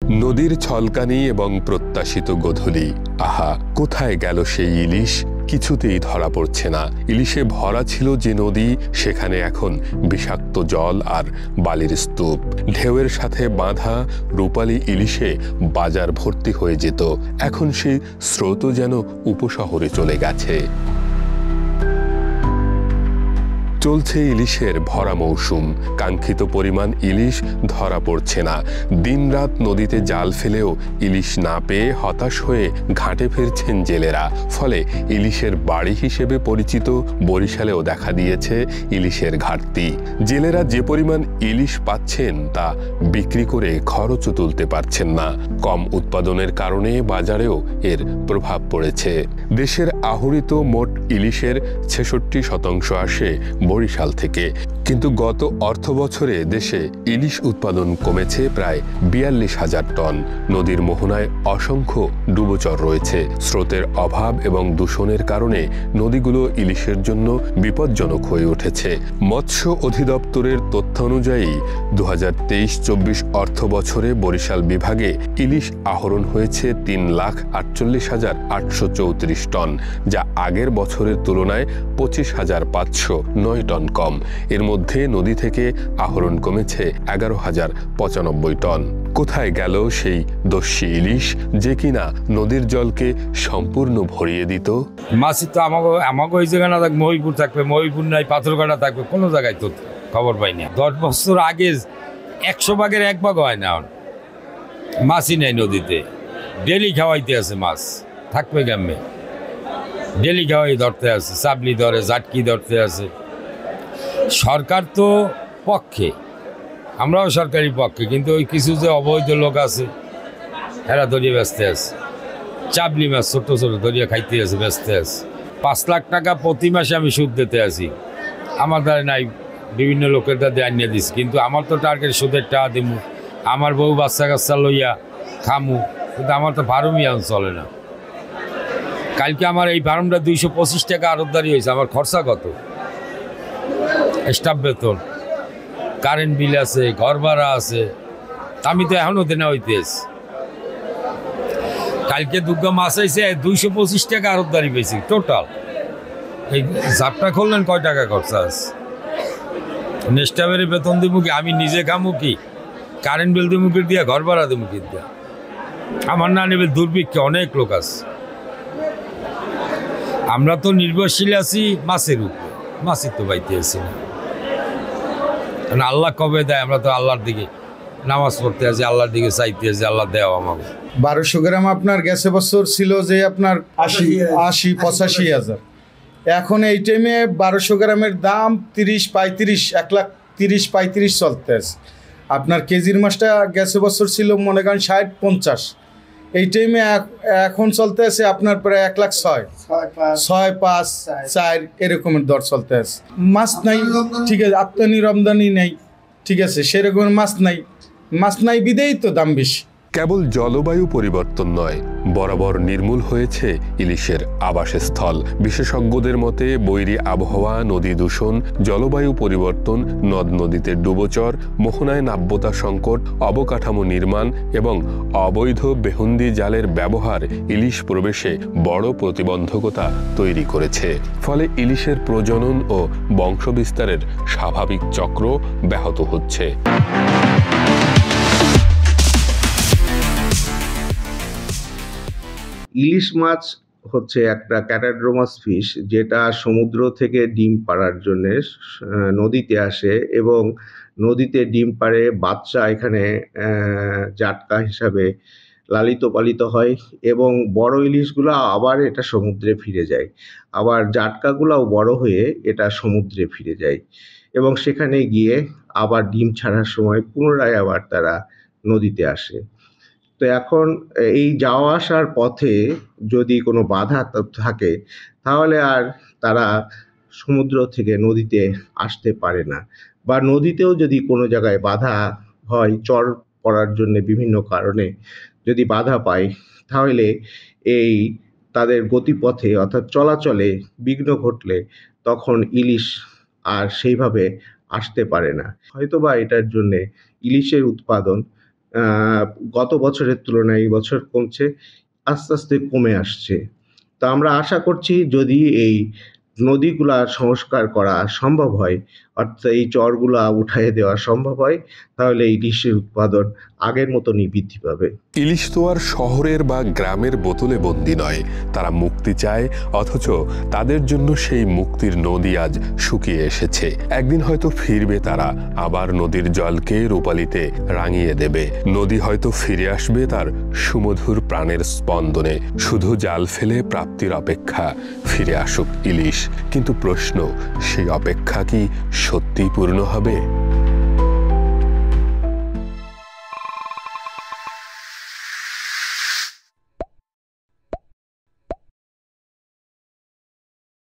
নদীর ছলকানি এবং প্রত্যাশিত গোধূলি। আহা, কোথায় গেল সেই ইলিশ? কিছুতেই ধরা পড়ছে না। ইলিশে ভরা ছিল যে নদী, সেখানে এখন বিষাক্ত জল আর বালির স্তূপ। ঢেউয়ের সাথে বাঁধা রূপালী ইলিশে বাজার ভর্তি হয়ে যেত। এখন সেই স্রোত যেন উপশহরে চলে গেছে। চলছে ইলিশের ভরা মৌসুম। কাঙ্ক্ষিত পরিমাণ ইলিশ ধরা পড়ছে না। দিনরাত নদীতে জাল ফেলেও ইলিশ না পেয়ে হতাশ হয়ে ঘাটে ফিরছেন জেলেরা। ফলে ইলিশের বাড়ি হিসেবে পরিচিত বরিশালেও দেখা দিয়েছে ইলিশের ঘাটতি। জেলেরা যে পরিমাণ ইলিশ পাচ্ছেন তা বিক্রি করে খরচও তুলতে পারছেন না। কম উৎপাদনের কারণে বাজারেও এর প্রভাব পড়েছে। দেশের আহরিত মোট ইলিশের ৬৬% আসে বরিশাল থেকে। কিন্তু গত অর্থ বছরে দেশে ইলিশ উৎপাদন কমেছে প্রায় ৪২,০০০ টন। নদীর মোহনায় অসংখ্য ডুবোচর রয়েছে। স্রোতের অভাব এবং দূষণের কারণে নদীগুলো ইলিশের জন্য বিপজ্জনক হয়ে উঠেছে। মৎস্য অধিদপ্তরের তথ্য অনুযায়ী ২০২৩-২৪ অর্থ বছরে বরিশাল বিভাগে ইলিশ আহরণ হয়েছে ৩,৪৮,৮৩৪ টন, যা আগের বছরের তুলনায় ২৫,৫০৯ টন কম। এর মধ্যে নদী থেকে আহরণ কমেছে ১১,০৯৫ টন। কোথায় গেল সেই দস্যি ইলিশ, যে কিনা নদীর জলকে সম্পূর্ণ ভরিয়ে দিত? মাছ তো আমাকে ওই জায়গায় না থাকবে, মহিপুর থাকবে, মহিপুর নাই পাথরঘাটা থাকবে, কোনো জায়গায় তো খবর পাই না। ১০ বছর আগে ১০০ ভাগের ১ ভাগ হয় না, মাছই নেই নদীতে। ডেলি খাওয়াইতে আছে মাছ, থাকবে গ্রামে ডেলি খাওয়াই ধরতে আছে, চাবলি ধরে, জাটকি ধরতে আছে। সরকার তো পক্ষে, আমরাও সরকারি পক্ষে, কিন্তু ওই কিছু যে অবৈধ লোক আছে এরা ধরিয়ে ব্যস্ত আছে। চাবলি মাছ ছোট ছোট ধরিয়ে খাইতে আছে, ব্যস্ত আছে। ৫ লাখ টাকা প্রতি মাসে আমি সুদ দিতে আছি। আমার দ্বারা নাই, বিভিন্ন লোকের দ্বারা আনিয়ে দিচ্ছি, কিন্তু আমার তো টার্গেট সুদের টাকা দিমু, আমার বউ বাচ্চা কাচ্চা লইয়া খামু, কিন্তু আমার তো ফার্মই আন চলে না। কালকে আমার এই ফার্মটা ২২৫ টাকা আরতদারি হয়েছে। আমার খরচা কত? স্টাফ বেতন, কারেন্ট বিল আছে, ঘর ভাড়া আছে, আমি তো এখনও দেনা হইতেছি। কালকে দুর্গা মাছ আইছে ২২৫ টাকা আরতদারি পেয়েছি টোটাল। এই ঝাপটা খুললেন কয় টাকা খরচা আছে? স্টাফের বেতন দিব কি, আমি নিজে খামু কি, কারেন্ট বিল দিব কি দিয়া, ঘর ভাড়া দিব কি দিয়া? আমার না নেবে দুর্ভিক্ষে অনেক লোক আছে। আমরা তো নির্ভরশীল আছি মাছের উপরে, মাছের তো পাইতে আছি না। আল্লাহ কবে দেয়, আমরা তো আল্লাহর দিকে নামাজ পড়তে আছি, আল্লাহর দিকে চাইতে আছি, আল্লাহ দেওয়া আমাকে। ১২০০ গ্রাম আপনার গেছে বছর ছিল যে আপনার ৮০-৮৫,০০০। এখন এই টাইমে ১২০০ গ্রামের দাম ৩০-৩৫, ১,৩০,৩৫ চলতে আছে। আপনার কেজির মাছটা গেছে বছর ছিল মনে করেন ৬০-৫০। এই টাইমে এখন চলতে আছে আপনার প্রায় ১,০০,৬০, ৬,৫, ৪ এরকমের দর চলতে আছে। মাছ নাই, ঠিক আছে, আমদানি রমদানি নেই, ঠিক আছে, সেরকমের মাছ নাই বিদেই তো দাম বেশি। কেবল জলবায়ু পরিবর্তন নয়, বরাবর নির্মূল হয়েছে ইলিশের আবাসস্থল। বিশেষজ্ঞদের মতে বৈরী আবহাওয়া, নদী দূষণ, জলবায়ু পরিবর্তন, নদ নদীতে ডুবোচর, মোহনায় নাব্যতা সংকট, অবকাঠামো নির্মাণ এবং অবৈধ বেহুন্দি জালের ব্যবহার ইলিশ প্রবেশে বড় প্রতিবন্ধকতা তৈরি করেছে। ফলে ইলিশের প্রজনন ও বংশবিস্তারের স্বাভাবিক চক্র ব্যাহত হচ্ছে। ইলিশ মাছ হচ্ছে একটা ক্যাটাড্রোমাস ফিশ, যেটা সমুদ্র থেকে ডিম পাড়ার জন্যে নদীতে আসে এবং নদীতে ডিম পাড়ে বাচ্চা এখানে জাটকা হিসাবে লালিত পালিত হয় এবং বড় ইলিশগুলো আবার এটা সমুদ্রে ফিরে যায়, আবার জাটকাগুলোও বড় হয়ে এটা সমুদ্রে ফিরে যায় এবং সেখানে গিয়ে আবার ডিম ছাড়ার সময় পুনরায় আবার তারা নদীতে আসে। তো এখন এই যাওয়া আসার পথে যদি কোনো বাধা থাকে তাহলে আর তারা সমুদ্র থেকে নদীতে আসতে পারে না, বা নদীতেও যদি কোনো জায়গায় বাধা হয়, চর পড়ার জন্য বিভিন্ন কারণে যদি বাধা পায়, তাহলে এই তাদের গতিপথে অর্থাৎ চলাচলে বিঘ্ন ঘটলে তখন ইলিশ আর সেইভাবে আসতে পারে না। হয়তোবা এটার জন্যে ইলিশের উৎপাদন গত বছরের তুলনায় এই বছর কমছে, আস্তে আস্তে কমে আসছে। তো আমরা আশা করছি যদি এই নদীগুলা সংস্কার করা সম্ভব হয়, অর্থাৎ এই চরগুলা উঠাইয়ে দেওয়া সম্ভব হয়, তাহলে এই ইলিশের উৎপাদন আগের মতনই বৃদ্ধি পাবে। ইলিশ তো আর শহরের বা গ্রামের বোতলে বন্দি নয়। তারা মুক্তি চায়, অথচ তাদের জন্য সেই মুক্তির নদী আজ শুকিয়ে এসেছে। একদিন হয়তো ফিরবে তারা, আবার নদীর জলকে রূপালিতে রাঙিয়ে দেবে। নদী হয়তো ফিরে আসবে তার সুমধুর প্রাণের স্পন্দনে। শুধু জাল ফেলে প্রাপ্তির অপেক্ষা, ফিরে আসুক ইলিশ। কিন্তু প্রশ্ন, সেই অপেক্ষা কি সত্যি পূর্ণ হবে?